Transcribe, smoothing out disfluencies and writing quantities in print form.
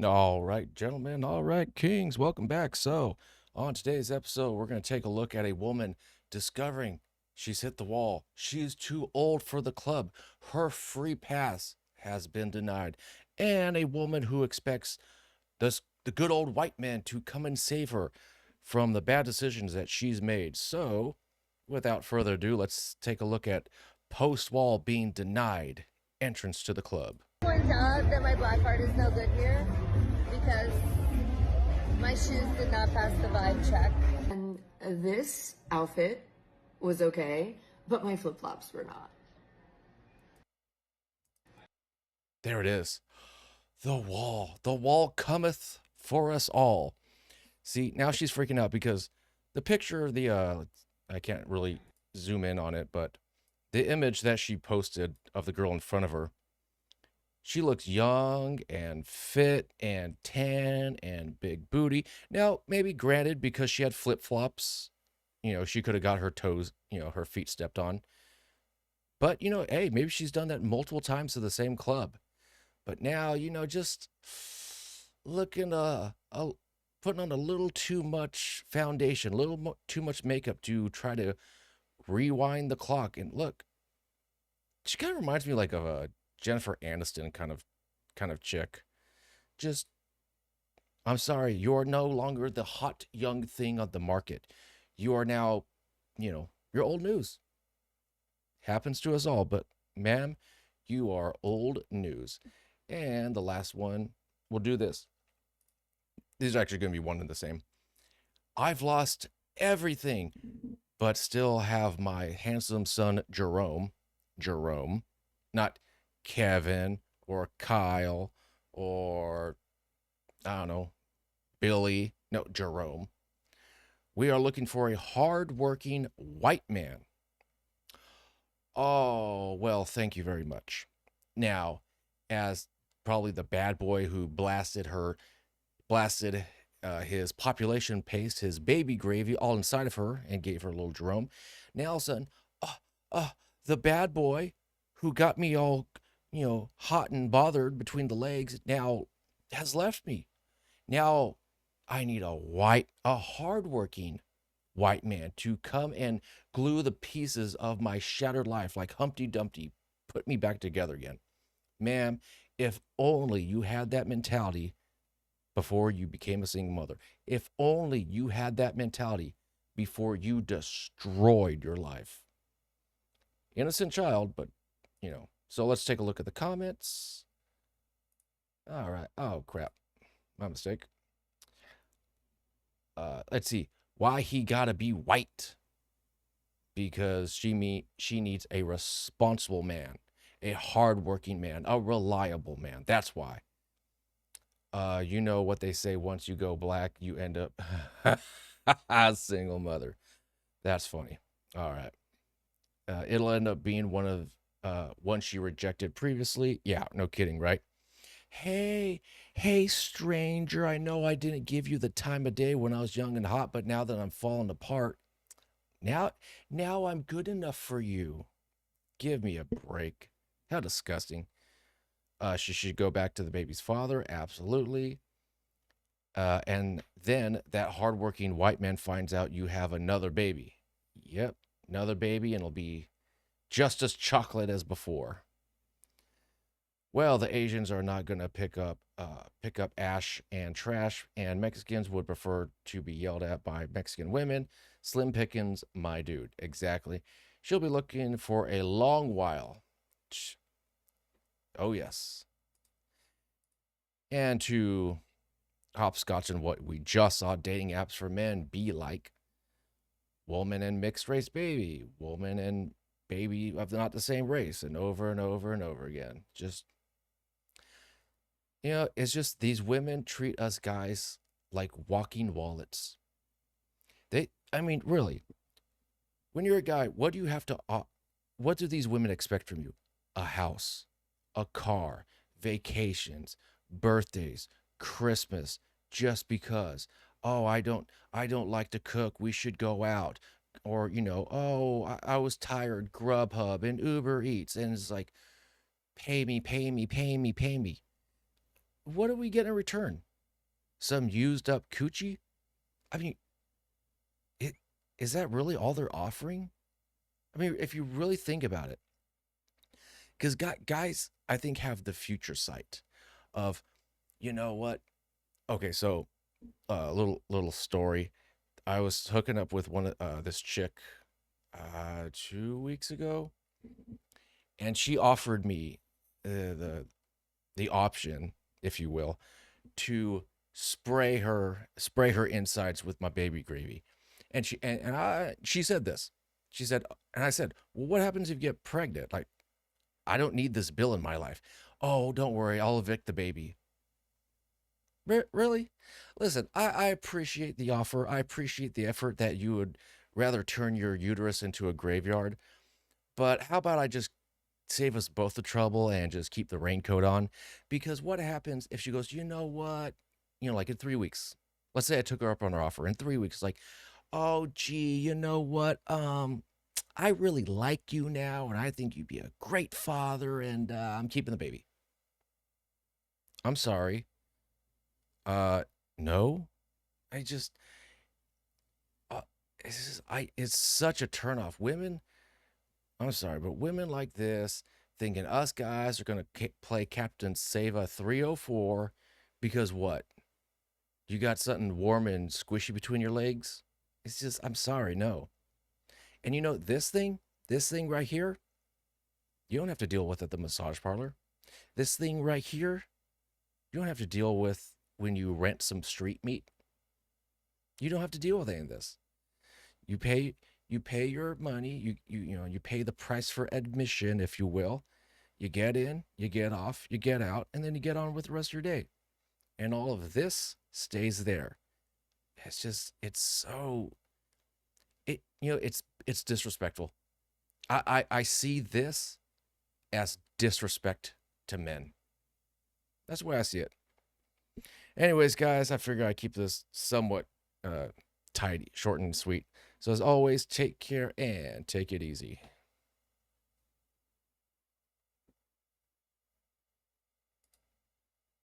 All right, gentlemen. All right, kings. Welcome back. So, on today's episode, we're going to take a look at a woman discovering she's hit the wall. She's too old for the club. Her free pass has been denied. And a woman who expects the good old white man to come and save her from the bad decisions that she's made. So, without further ado, let's take a look at post wall being denied entrance to the club. Point out that my black card is no good here because my shoes did not pass the vibe check. And this outfit was okay, but my flip flops were not. There it is. The wall. The wall cometh for us all. See, now she's freaking out because the picture, I can't really zoom in on it, but the image that she posted of the girl in front of her, she looks young and fit and tan and big booty. Now, maybe granted, because she had flip flops, she could have got her toes, her feet stepped on. But, hey, maybe she's done that multiple times to the same club. But now, just looking putting on a little too much foundation, a little too much makeup to try to rewind the clock. And look, she kind of reminds me like of a Jennifer Aniston kind of chick. Just, I'm sorry, you're no longer the hot young thing on the market. You are now, you're old news. Happens to us all, but ma'am, you are old news. And the last one, we'll do this. These are actually going to be one and the same. I've lost everything, but still have my handsome son, Jerome. Jerome, not Kevin or Kyle or, I don't know, Billy. No, Jerome. We are looking for a hardworking white man. Oh, well, thank you very much. Now, as probably the bad boy who blasted his population paste, his baby gravy all inside of her and gave her a little Jerome. Now all of a sudden, uh, uh, the bad boy who got me all, hot and bothered between the legs now has left me. Now I need a hardworking white man to come and glue the pieces of my shattered life like Humpty Dumpty, put me back together again. Ma'am, if only you had that mentality before you became a single mother. If only you had that mentality before you destroyed your life. Innocent child, but, So let's take a look at the comments. All right. Oh, crap. My mistake. Let's see. Why he gotta be white? Because she needs a responsible man, a hardworking man, a reliable man. That's why. You know what they say, once you go black, you end up a single mother. That's funny. All right. It'll end up being one she rejected previously. Yeah, no kidding, right? Hey, hey, stranger, I know I didn't give you the time of day when I was young and hot, but now that I'm falling apart, now, now I'm good enough for you. Give me a break. How disgusting. She should go back to the baby's father. Absolutely. And then that hardworking white man finds out you have another baby. Yep, another baby, and it'll be just as chocolate as before. Well, the Asians are not going to pick up ash and trash, and Mexicans would prefer to be yelled at by Mexican women. Slim Pickens, my dude, exactly. She'll be looking for a long while. Oh yes. And to hopscotch and what we just saw dating apps for men be like, woman and mixed race baby, woman and baby of not the same race, and over and over and over again. Just, it's just these women treat us guys like walking wallets. I mean, really, when you're a guy, what do these women expect from you? A house, a car, vacations, birthdays, Christmas, just because. Oh, I don't like to cook. We should go out. Or, oh, I was tired. Grubhub and Uber Eats. And it's like, pay me, pay me, pay me, pay me. what do we get in return? Some used up coochie? I mean, it is that really all they're offering? I mean, if you really think about it, because guys, I think have the future sight of, you know what? Okay, so little story. I was hooking up with this chick 2 weeks ago, and she offered me the option, if you will, to spray her insides with my baby gravy. And she said this. She said, and I said, well, what happens if you get pregnant? Like, I don't need this bill in my life. Oh, don't worry, I'll evict the baby. Really? Listen, I appreciate the offer. I appreciate the effort that you would rather turn your uterus into a graveyard. But how about I just save us both the trouble and just keep the raincoat on? Because what happens if she goes, you know what? You know, like in 3 weeks. Let's say I took her up on her offer in 3 weeks, like, oh gee, you know what? I really like you now, and I think you'd be a great father, and I'm keeping the baby. I'm sorry. No. I just uh, it's such a turnoff. Women, I'm sorry, but women like this thinking us guys are gonna play Captain Sava 304 because what? You got something warm and squishy between your legs? It's just, I'm sorry, no. And you know this thing right here, you don't have to deal with at the massage parlor. This thing right here, you don't have to deal with when you rent some street meat. You don't have to deal with any of this. You pay you pay your money, you pay the price for admission, if you will. You get in, you get off, you get out, and then you get on with the rest of your day. And all of this stays there. It's just it's so it's disrespectful. I see this as disrespect to men. That's the way I see it. Anyways, guys, I figure I keep this somewhat tidy, short and sweet. So as always, take care and take it easy.